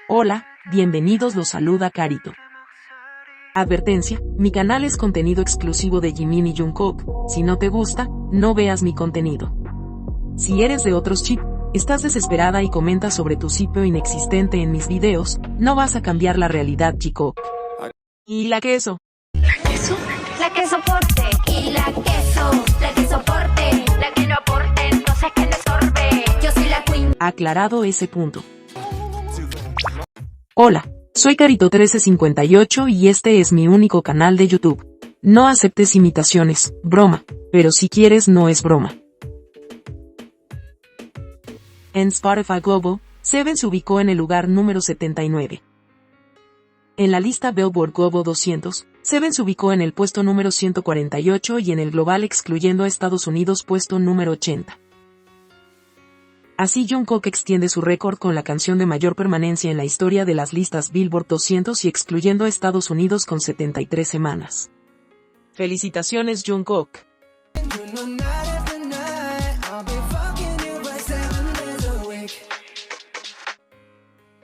Hola, bienvenidos, los saluda Carito. Advertencia, mi canal es contenido exclusivo de Jimin y Jungkook, si no te gusta, no veas mi contenido. Si eres de otros chip, estás desesperada y comentas sobre tu sitio inexistente en mis videos, no vas a cambiar la realidad, chico. ¿Y la queso? ¿La queso? La que soporte. Y la que soporte. La que no aporte, entonces que le sorbe. Yo soy la queen. Aclarado ese punto. Hola, soy Carito1358 y este es mi único canal de YouTube. No aceptes imitaciones, broma, pero si quieres no es broma. En Spotify Global, Seven se ubicó en el lugar número 79. En la lista Billboard Global 200, Seven se ubicó en el puesto número 148 y en el global excluyendo a Estados Unidos puesto número 80. Así Jungkook extiende su récord con la canción de mayor permanencia en la historia de las listas Billboard 200 y excluyendo a Estados Unidos con 73 semanas. Felicitaciones, Jungkook.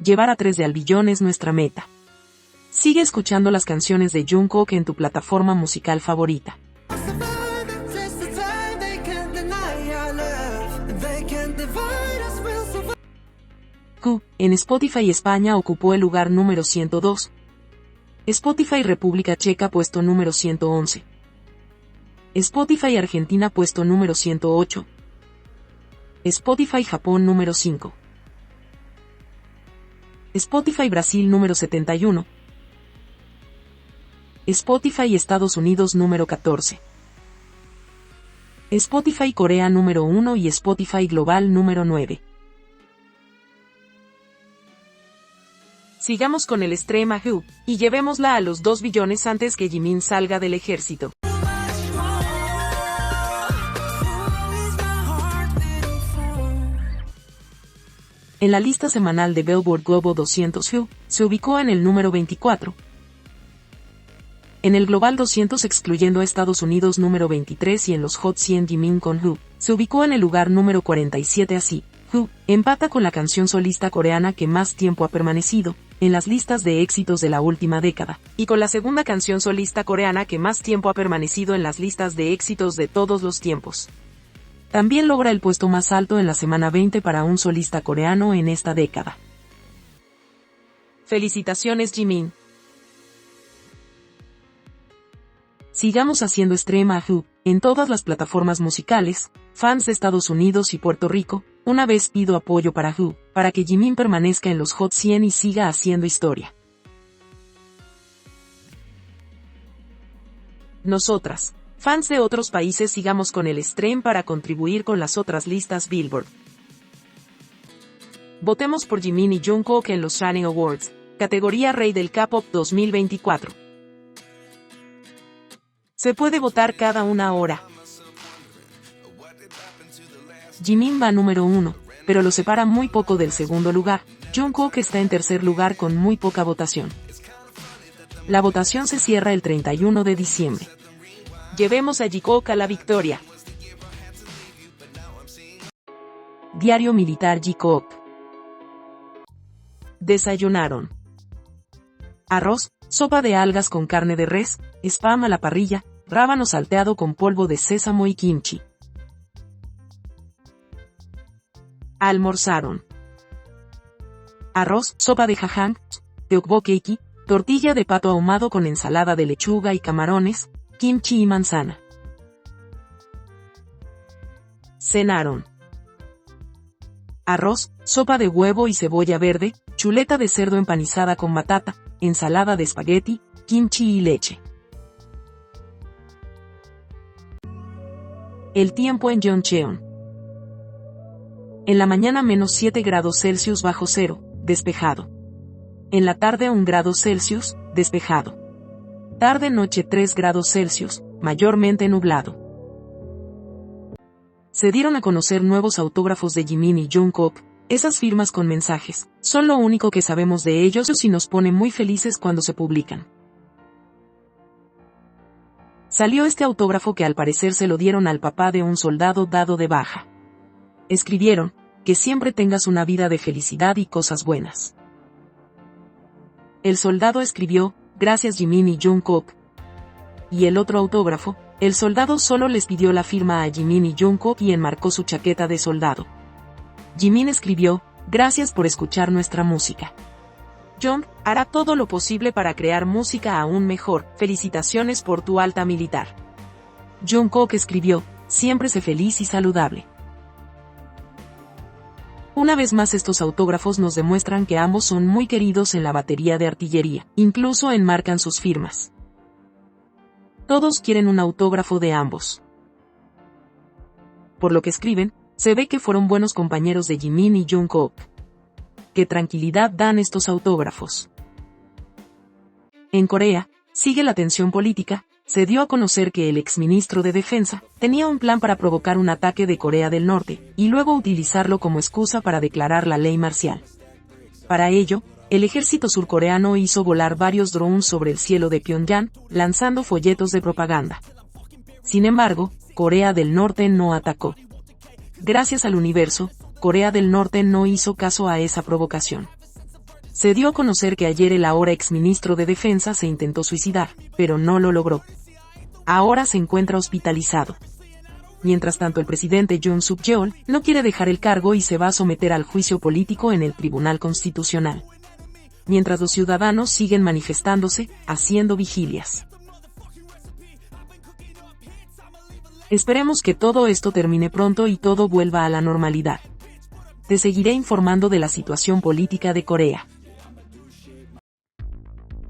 Llevar a 3 de al billón es nuestra meta. Sigue escuchando las canciones de Jungkook en tu plataforma musical favorita. Q, en Spotify España ocupó el lugar número 102. Spotify República Checa puesto número 111. Spotify Argentina puesto número 108. Spotify Japón número 5. Spotify Brasil número 71. Spotify Estados Unidos número 14. Spotify Corea número 1 y Spotify Global número 9. Sigamos con el Extrema Who, y llevémosla a los 2 billones antes que Jimin salga del ejército. En la lista semanal de Billboard Global 200 Who, se ubicó en el número 24. En el Global 200 excluyendo a Estados Unidos número 23 y en los Hot 100 Jimin con Who, se ubicó en el lugar número 47 así. Who empata con la canción solista coreana que más tiempo ha permanecido en las listas de éxitos de la última década, y con la segunda canción solista coreana que más tiempo ha permanecido en las listas de éxitos de todos los tiempos. También logra el puesto más alto en la semana 20 para un solista coreano en esta década. Felicitaciones, Jimin. Sigamos haciendo Extrema Who en todas las plataformas musicales. Fans de Estados Unidos y Puerto Rico, una vez pido apoyo para Who, para que Jimin permanezca en los Hot 100 y siga haciendo historia. Nosotras, fans de otros países, sigamos con el stream para contribuir con las otras listas Billboard. Votemos por Jimin y Jungkook en los Shining Awards, categoría Rey del K-Pop 2024. Se puede votar cada una hora. Jimin va número 1, pero lo separa muy poco del segundo lugar. Jungkook está en tercer lugar con muy poca votación. La votación se cierra el 31 de diciembre. Llevemos a Jungkook a la victoria. Diario Militar Jungkook. Desayunaron arroz, sopa de algas con carne de res, spam a la parrilla, rábano salteado con polvo de sésamo y kimchi. Almorzaron arroz, sopa de jajang, tteokbokki, tortilla de pato ahumado con ensalada de lechuga y camarones, kimchi y manzana. Cenaron arroz, sopa de huevo y cebolla verde, chuleta de cerdo empanizada con batata, ensalada de espagueti, kimchi y leche. El tiempo en Yeoncheon. En la mañana menos 7 grados Celsius bajo cero, despejado. En la tarde 1 grado Celsius, despejado. Tarde-noche 3 grados Celsius, mayormente nublado. Se dieron a conocer nuevos autógrafos de Jimin y Jungkook. Esas firmas con mensajes son lo único que sabemos de ellos y nos pone muy felices cuando se publican. Salió este autógrafo que al parecer se lo dieron al papá de un soldado dado de baja. Escribieron: que siempre tengas una vida de felicidad y cosas buenas. El soldado escribió, gracias Jimin y Jungkook. Y el otro autógrafo, el soldado solo les pidió la firma a Jimin y Jungkook y enmarcó su chaqueta de soldado. Jimin escribió, gracias por escuchar nuestra música. Jung hará todo lo posible para crear música aún mejor, felicitaciones por tu alta militar. Jungkook escribió, siempre sé feliz y saludable. Una vez más estos autógrafos nos demuestran que ambos son muy queridos en la batería de artillería, incluso enmarcan sus firmas. Todos quieren un autógrafo de ambos. Por lo que escriben, se ve que fueron buenos compañeros de Jimin y Jungkook. Qué tranquilidad dan estos autógrafos. En Corea, sigue la tensión política. Se dio a conocer que el exministro de Defensa tenía un plan para provocar un ataque de Corea del Norte, y luego utilizarlo como excusa para declarar la ley marcial. Para ello, el ejército surcoreano hizo volar varios drones sobre el cielo de Pyongyang, lanzando folletos de propaganda. Sin embargo, Corea del Norte no atacó. Gracias al universo, Corea del Norte no hizo caso a esa provocación. Se dio a conocer que ayer el ahora exministro de Defensa se intentó suicidar, pero no lo logró. Ahora se encuentra hospitalizado. Mientras tanto, el presidente Yoon Suk-yeol no quiere dejar el cargo y se va a someter al juicio político en el Tribunal Constitucional. Mientras los ciudadanos siguen manifestándose, haciendo vigilias. Esperemos que todo esto termine pronto y todo vuelva a la normalidad. Te seguiré informando de la situación política de Corea.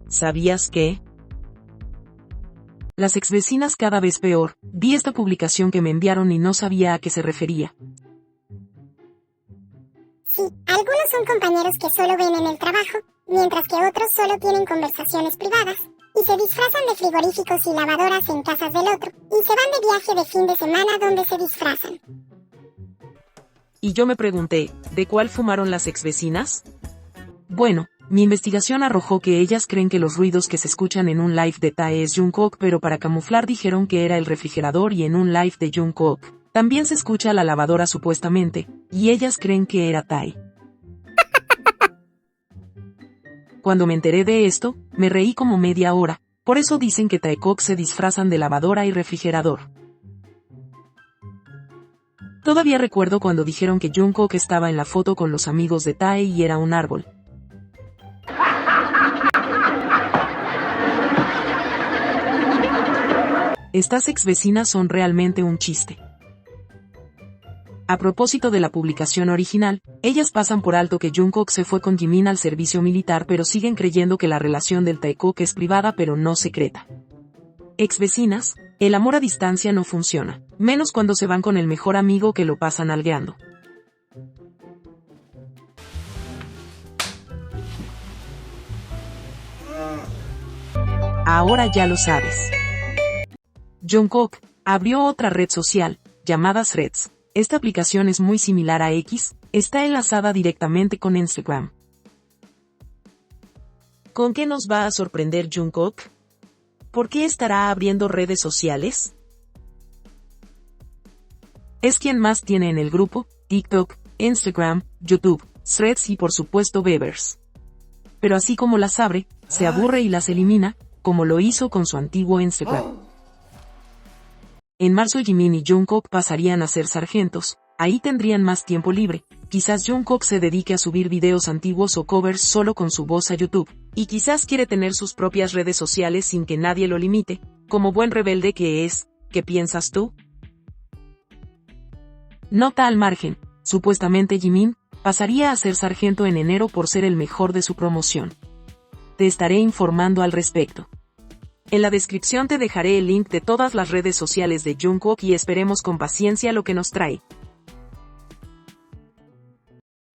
¿Sabías que? Las exvecinas cada vez peor. Vi esta publicación que me enviaron y no sabía a qué se refería. Sí, algunos son compañeros que solo ven en el trabajo, mientras que otros solo tienen conversaciones privadas, y se disfrazan de frigoríficos y lavadoras en casas del otro, y se van de viaje de fin de semana donde se disfrazan. Y yo me pregunté, ¿de cuál fumaron las exvecinas? Bueno, mi investigación arrojó que ellas creen que los ruidos que se escuchan en un live de Tae es Jungkook, pero para camuflar dijeron que era el refrigerador, y en un live de Jungkook también se escucha la lavadora supuestamente, y ellas creen que era Tae. Cuando me enteré de esto, me reí como media hora, por eso dicen que Taekook se disfrazan de lavadora y refrigerador. Todavía recuerdo cuando dijeron que Jungkook estaba en la foto con los amigos de Tae y era un árbol. Estas exvecinas son realmente un chiste. A propósito de la publicación original, ellas pasan por alto que Jungkook se fue con Jimin al servicio militar, pero siguen creyendo que la relación del Taekook es privada pero no secreta. Exvecinas, el amor a distancia no funciona, menos cuando se van con el mejor amigo que lo pasan nalgueando. Ahora ya lo sabes. Jungkook abrió otra red social, llamada Threads. Esta aplicación es muy similar a X, está enlazada directamente con Instagram. ¿Con qué nos va a sorprender Jungkook? ¿Por qué estará abriendo redes sociales? Es quien más tiene en el grupo, TikTok, Instagram, YouTube, Threads y por supuesto Bevers. Pero así como las abre, se aburre y las elimina, como lo hizo con su antiguo Instagram. En marzo Jimin y Jungkook pasarían a ser sargentos, ahí tendrían más tiempo libre, quizás Jungkook se dedique a subir videos antiguos o covers solo con su voz a YouTube, y quizás quiere tener sus propias redes sociales sin que nadie lo limite, como buen rebelde que es. ¿Qué piensas tú? Nota al margen, supuestamente Jimin pasaría a ser sargento en enero por ser el mejor de su promoción. Te estaré informando al respecto. En la descripción te dejaré el link de todas las redes sociales de Jungkook y esperemos con paciencia lo que nos trae.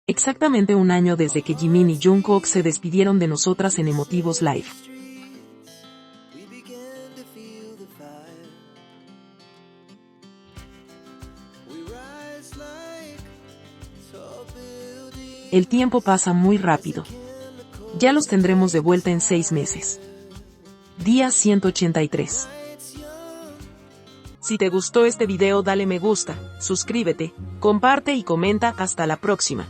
Exactamente un año desde que Jimin y Jungkook se despidieron de nosotras en emotivos live. El tiempo pasa muy rápido. Ya los tendremos de vuelta en 6 meses. Día 183. Si te gustó este video dale me gusta, suscríbete, comparte y comenta. Hasta la próxima.